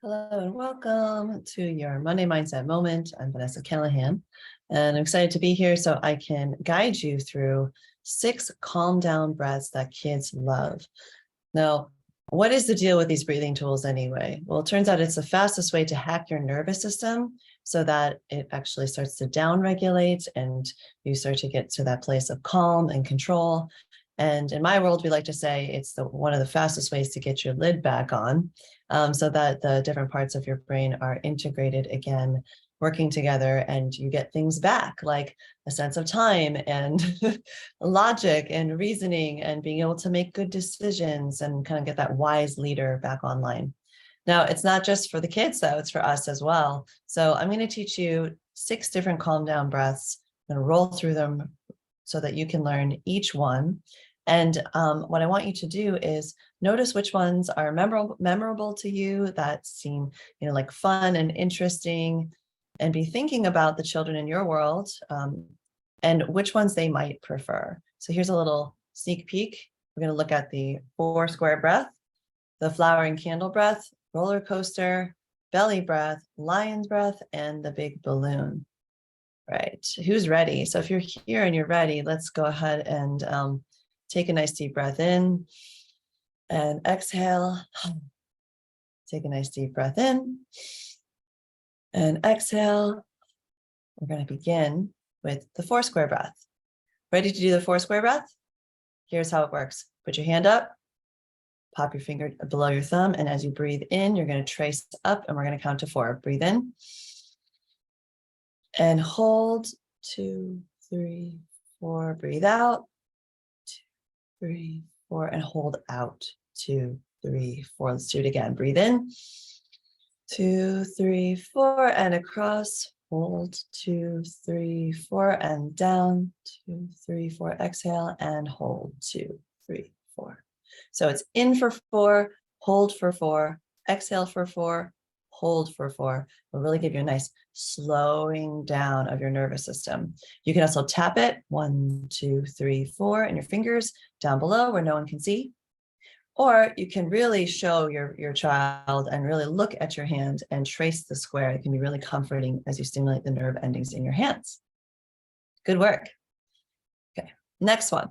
Hello and welcome to your Monday Mindset Moment. I'm Vanessa and I'm excited to be here so I can guide you through 6 calm down breaths that kids love. Now, what is the deal with these breathing tools anyway? Well, it turns out it's the fastest way to hack your nervous system so that it actually starts to downregulate and you start to get to that place of calm and control. And in my world, we like to say it's one of the fastest ways to get your lid back on, so that the different parts of your brain are integrated again, working together, and you get things back like a sense of time and logic and reasoning and being able to make good decisions and kind of get that wise leader back online. Now, it's not just for the kids, though, it's for us as well. So I'm going to teach you 6 different calm down breaths. I'm going to roll through them so that you can learn each one. And what I want you to do is notice which ones are memorable to you, that seem, like fun and interesting, and be thinking about the children in your world, and which ones they might prefer. So here's a little sneak peek. We're going to look at the 4 square breath, the flower and candle breath, roller coaster, belly breath, lion's breath, and the big balloon. Right. Who's ready? So if you're here and you're ready, let's go ahead and take a nice deep breath in and exhale. Take a nice deep breath in and exhale. We're going to begin with the 4 square breath. Ready to do the 4 square breath? Here's how it works. Put your hand up, pop your finger below your thumb, and as you breathe in, you're going to trace up and we're going to count to 4. Breathe in and hold. 2, 3, 4. Breathe out. 2, 3, 4, and hold out. 2, 3, 4. Let's do it again. Breathe in. 2, 3, 4, and across. Hold. 2, 3, 4, and down. 2, 3, 4. Exhale and hold. 2, 3, 4. So it's in for 4, hold for 4, exhale for 4, hold for 4. Will really give you a nice slowing down of your nervous system. You can also tap it 1, 2, 3, 4 and your fingers down below where no one can see. Or you can really show your child and really look at your hand and trace the square. It can be really comforting as you stimulate the nerve endings in your hands. Good work. Okay, next one.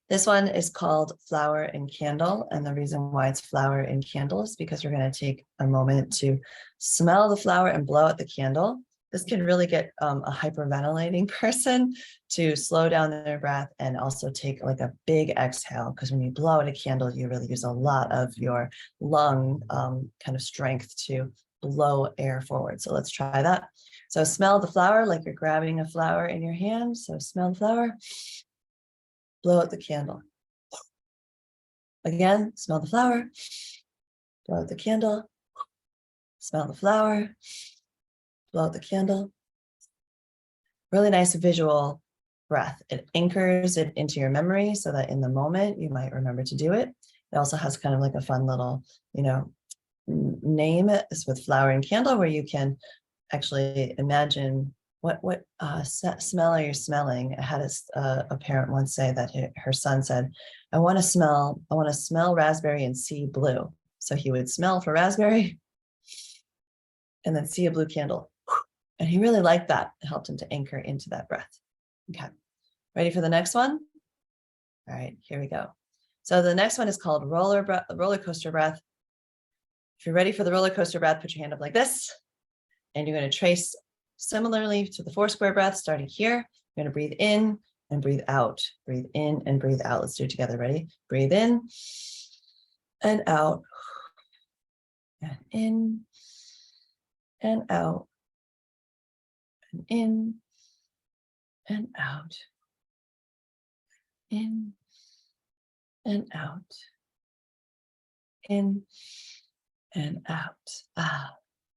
This one is called flower and candle. And the reason why it's flower and candle is because we're going to take a moment to smell the flower and blow out the candle. This can really get a hyperventilating person to slow down their breath and also take like a big exhale, because when you blow out a candle, you really use a lot of your lung kind of strength to blow air forward. So let's try that. So smell the flower like you're grabbing a flower in your hand. So smell the flower. Blow out the candle. Again, smell the flower. Blow out the candle. Smell the flower. Blow out the candle. Really nice visual breath. It anchors it into your memory so that in the moment you might remember to do it. It also has kind of like a fun little, name. It's with flower and candle, where you can actually imagine what smell are you smelling. I had a parent once say that her son said, I want to smell raspberry and see blue. So he would smell for raspberry and then see a blue candle. And he really liked that. It helped him to anchor into that breath. Okay, ready for the next one? All right, here we go. So the next one is called roller coaster breath. If you're ready for the roller coaster breath, put your hand up like this. And you're going to trace similarly to the 4 square breath, starting here. You're going to breathe in and breathe out. Breathe in and breathe out. Let's do it together. Ready? Breathe in and out. And in and out. And in and out. In and out. In and out.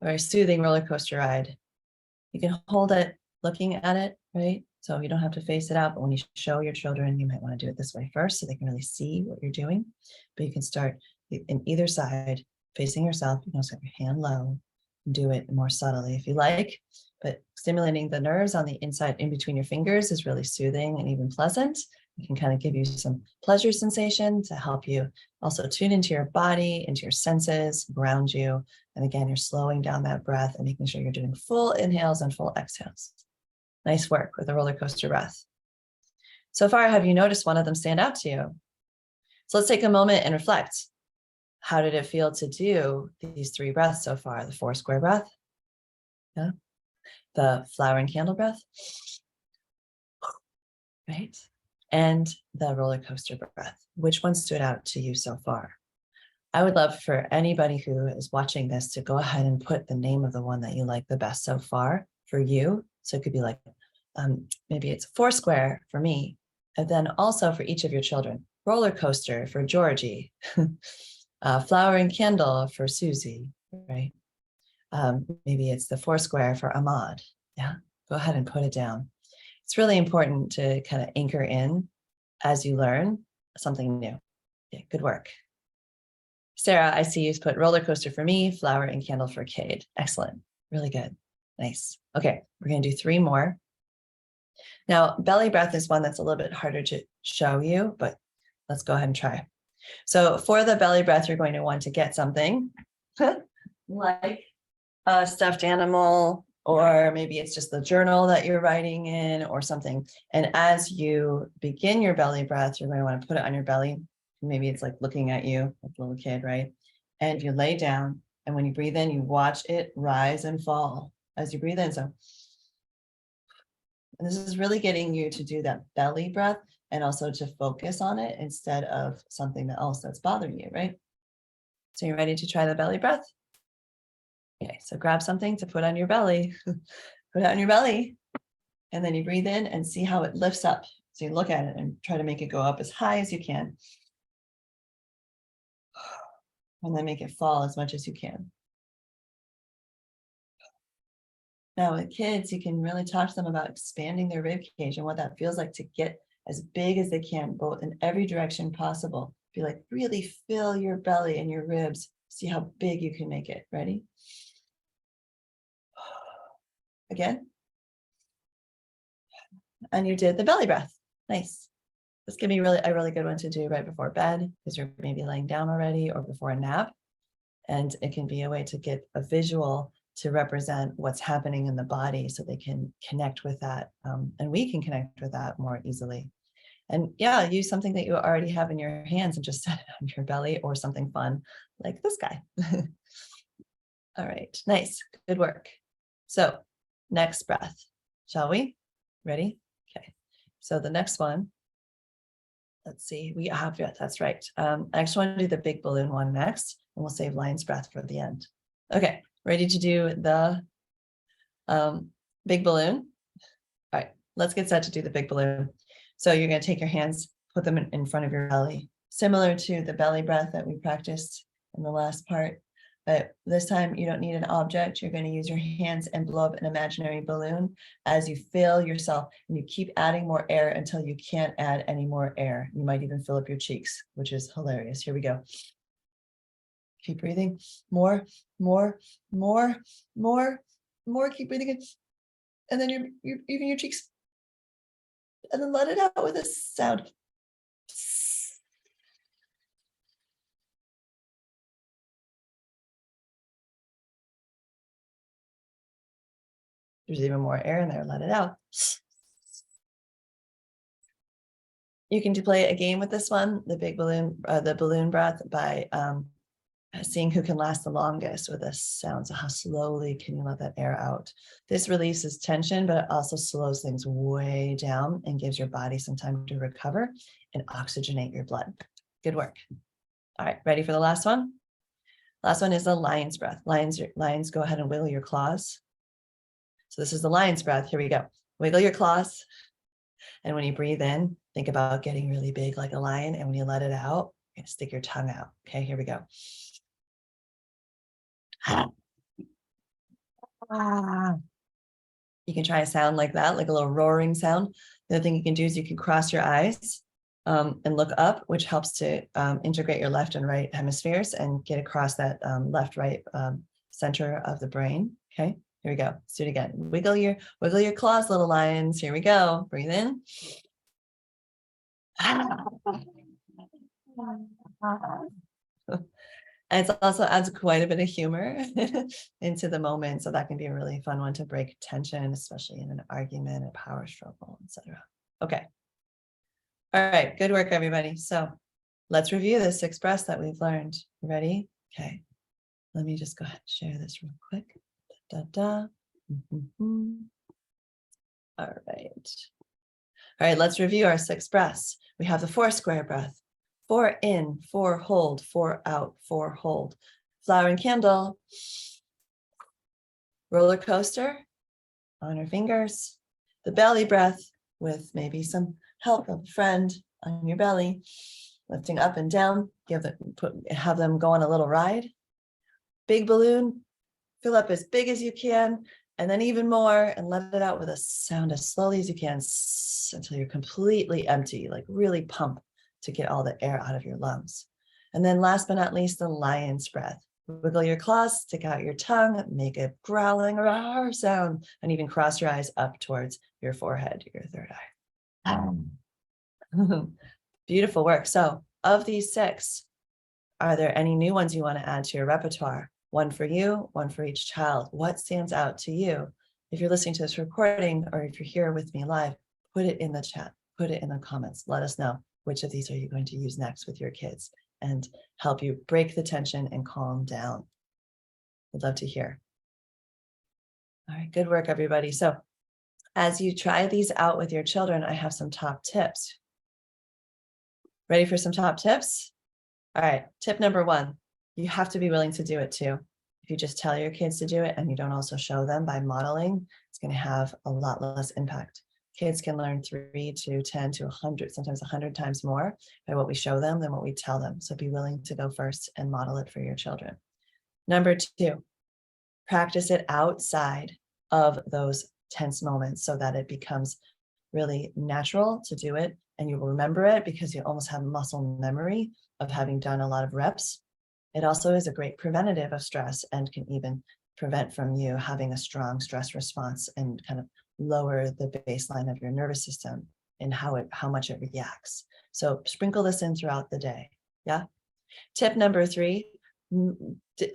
Very soothing roller coaster ride. You can hold it looking at it, right? So you don't have to face it out, but when you show your children, you might want to do it this way first so they can really see what you're doing. But you can start in either side, facing yourself. You can also have your hand low and do it more subtly if you like. But stimulating the nerves on the inside in between your fingers is really soothing and even pleasant. It can kind of give you some pleasure sensation to help you also tune into your body, into your senses, ground you, And again, you're slowing down that breath and making sure you're doing full inhales and full exhales. Nice work with the roller coaster breath. So far, have you noticed one of them stand out to you? So let's take a moment and reflect. How did it feel to do these 3 breaths so far? The 4 square breath, yeah. The flower and candle breath, right? And the roller coaster breath. Which one stood out to you so far? I would love for anybody who is watching this to go ahead and put the name of the one that you like the best so far for you. So it could be like, maybe it's 4 square for me. And then also for each of your children, roller coaster for Georgie, flower and candle for Susie, right? Maybe it's the 4 square for Ahmad. Yeah, go ahead and put it down. It's really important to kind of anchor in as you learn something new. Yeah, good work. Sarah, I see you put roller coaster for me, flower and candle for Cade. Excellent. Really good. Nice. Okay, we're going to do 3 more. Now, belly breath is one that's a little bit harder to show you, but let's go ahead and try. So for the belly breath, you're going to want to get something like a stuffed animal, or maybe it's just the journal that you're writing in or something. And as you begin your belly breath, you're going to want to put it on your belly. Maybe it's like looking at you, like a little kid, right? And you lay down, and when you breathe in, you watch it rise and fall as you breathe in. So, and this is really getting you to do that belly breath and also to focus on it instead of something else that's bothering you, right? So you're ready to try the belly breath? Okay, so grab something to put on your belly, put it on your belly, and then you breathe in and see how it lifts up. So you look at it and try to make it go up as high as you can. And then make it fall as much as you can. Now with kids, you can really talk to them about expanding their rib cage and what that feels like to get as big as they can, both in every direction possible. Be like, really fill your belly and your ribs. See how big you can make it. Ready? Again. And you did the belly breath. Nice. This can be a really good one to do right before bed, because you're maybe laying down already, or before a nap. And it can be a way to get a visual to represent what's happening in the body so they can connect with that. And we can connect with that more easily. And yeah, use something that you already have in your hands and just set it on your belly, or something fun like this guy. All right, nice, good work. So next breath, shall we? Ready? Okay, so the next one, let's see, we have, yeah, that's right. I actually want to do the big balloon one next, and we'll save lion's breath for the end. Okay, ready to do the big balloon? All right, let's get set to do the big balloon. So you're going to take your hands, put them in front of your belly, similar to the belly breath that we practiced in the last part. But this time you don't need an object. You're going to use your hands and blow up an imaginary balloon as you fill yourself, and you keep adding more air until you can't add any more air. You might even fill up your cheeks, which is hilarious. Here we go. Keep breathing. More, more, more, more, more. Keep breathing in. And then even your cheeks. And then let it out with a sound. There's even more air in there. Let it out. You can play a game with this one, the big balloon, the balloon breath, by seeing who can last the longest with this sound. So how slowly can you let that air out? This releases tension, but it also slows things way down and gives your body some time to recover and oxygenate your blood. Good work. All right, ready for the last one? Last one is the lion's breath. Lions, go ahead and wiggle your claws. So this is the lion's breath. Here we go. Wiggle your claws. And when you breathe in, think about getting really big like a lion. And when you let it out, you're going to stick your tongue out. Okay, here we go. You can try a sound like that, like a little roaring sound. The other thing you can do is you can cross your eyes and look up, which helps to integrate your left and right hemispheres and get across that left-right center of the brain. Okay, here we go. Let's do it again. Wiggle your claws, little lions. Here we go. Breathe in. And it also adds quite a bit of humor into the moment. So that can be a really fun one to break tension, especially in an argument, a power struggle, etc. Okay. All right. Good work, everybody. So let's review the 6 breaths that we've learned. You ready? Okay. Let me just go ahead and share this real quick. Da, da, da. Mm-hmm. All right. All right, let's review our 6 breaths. We have the 4 square breath. 4 in, 4 hold, 4 out, 4 hold. Flowering candle. Roller coaster on our fingers. The belly breath with maybe some help of a friend on your belly, lifting up and down. Have them go on a little ride. Big balloon, fill up as big as you can, and then even more, and let it out with a sound as slowly as you can until you're completely empty, like really pump to get all the air out of your lungs. And then last but not least, the lion's breath. Wiggle your claws, stick out your tongue, make a growling roar sound, and even cross your eyes up towards your forehead, your third eye. Beautiful work. So of these 6, are there any new ones you want to add to your repertoire? One for you, one for each child. What stands out to you? If you're listening to this recording or if you're here with me live, put it in the chat, put it in the comments. Let us know which of these are you going to use next with your kids and help you break the tension and calm down. We'd love to hear. All right, good work, everybody. So as you try these out with your children, I have some top tips. Ready for some top tips? All right, tip number 1, you have to be willing to do it too. If you just tell your kids to do it and you don't also show them by modeling, it's going to have a lot less impact. Kids can learn 3 to 10 to 100, sometimes 100 times more by what we show them than what we tell them. So be willing to go first and model it for your children. Number 2, practice it outside of those tense moments so that it becomes really natural to do it and you will remember it because you almost have muscle memory of having done a lot of reps. It also is a great preventative of stress and can even prevent from you having a strong stress response and kind of lower the baseline of your nervous system and how much it reacts. So sprinkle this in throughout the day. Yeah. Tip number 3,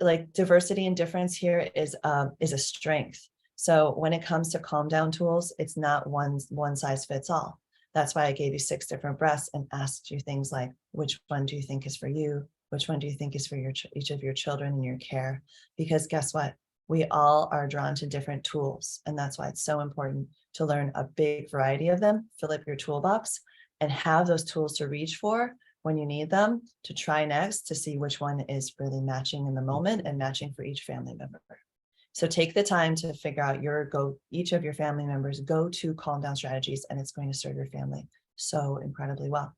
like diversity and difference here is a strength. So when it comes to calm down tools, it's not one size fits all. That's why I gave you 6 different breaths and asked you things like, which one do you think is for you? Which one do you think is for each of your children in your care? Because guess what? We all are drawn to different tools. And that's why it's so important to learn a big variety of them, fill up your toolbox, and have those tools to reach for when you need them to try next to see which one is really matching in the moment and matching for each family member. So take the time to figure out each of your family members' go-to calm down strategies, and it's going to serve your family so incredibly well.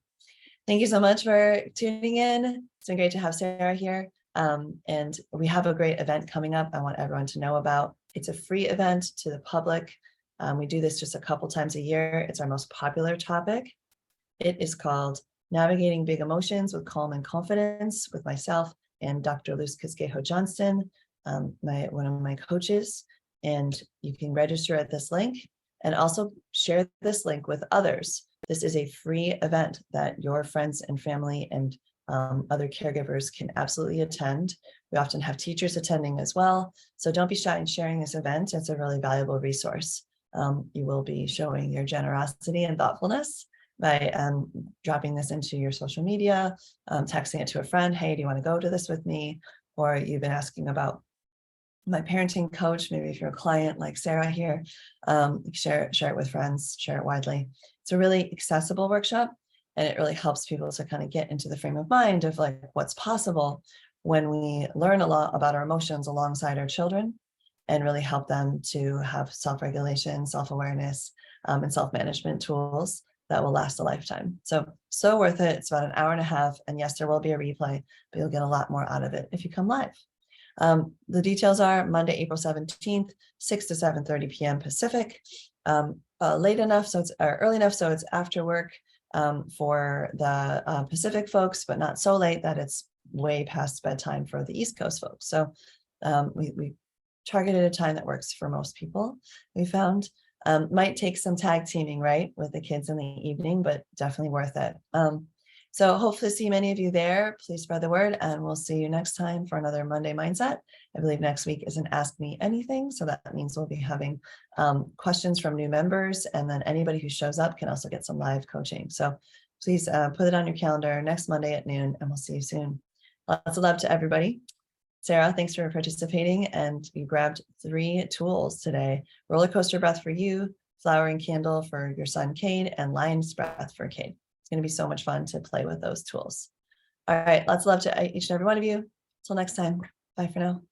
Thank you so much for tuning in. It's been great to have Sarah here. And we have a great event coming up I want everyone to know about. It's a free event to the public. We do this just a couple times a year. It's our most popular topic. It is called Navigating Big Emotions with Calm and Confidence with myself and Dr. Luz Casquejo-Johnston, one of my coaches. And you can register at this link and also share this link with others. This is a free event that your friends and family and other caregivers can absolutely attend. We often have teachers attending as well. So don't be shy in sharing this event. It's a really valuable resource. You will be showing your generosity and thoughtfulness by dropping this into your social media, texting it to a friend. Hey, do you want to go to this with me? Or you've been asking about my parenting coach. Maybe if you're a client like Sarah here, share it with friends, share it widely. It's a really accessible workshop, and it really helps people to kind of get into the frame of mind of like what's possible when we learn a lot about our emotions alongside our children and really help them to have self-regulation, self-awareness, and self-management tools that will last a lifetime. So worth it. It's about an hour and a half. And yes, there will be a replay, but you'll get a lot more out of it if you come live. The details are Monday, April 17th, 6 to 7:30 p.m. Pacific. Late enough, so it's early enough, so it's after work for the Pacific folks, but not so late that it's way past bedtime for the East Coast folks. So we targeted a time that works for most people, we found. Might take some tag teaming, right, with the kids in the evening, but definitely worth it. So hopefully see many of you there. Please spread the word, and we'll see you next time for another Monday Mindset. I believe next week is an Ask Me Anything. So that means we'll be having questions from new members, and then anybody who shows up can also get some live coaching. So please put it on your calendar next Monday at noon, and we'll see you soon. Lots of love to everybody. Sarah, thanks for participating. And you grabbed 3 tools today: roller coaster breath for you, flowering candle for your son, Cade, and lion's breath for Cade. It's going to be so much fun to play with those tools. All right. Lots of love to each and every one of you. Till next time. Bye for now.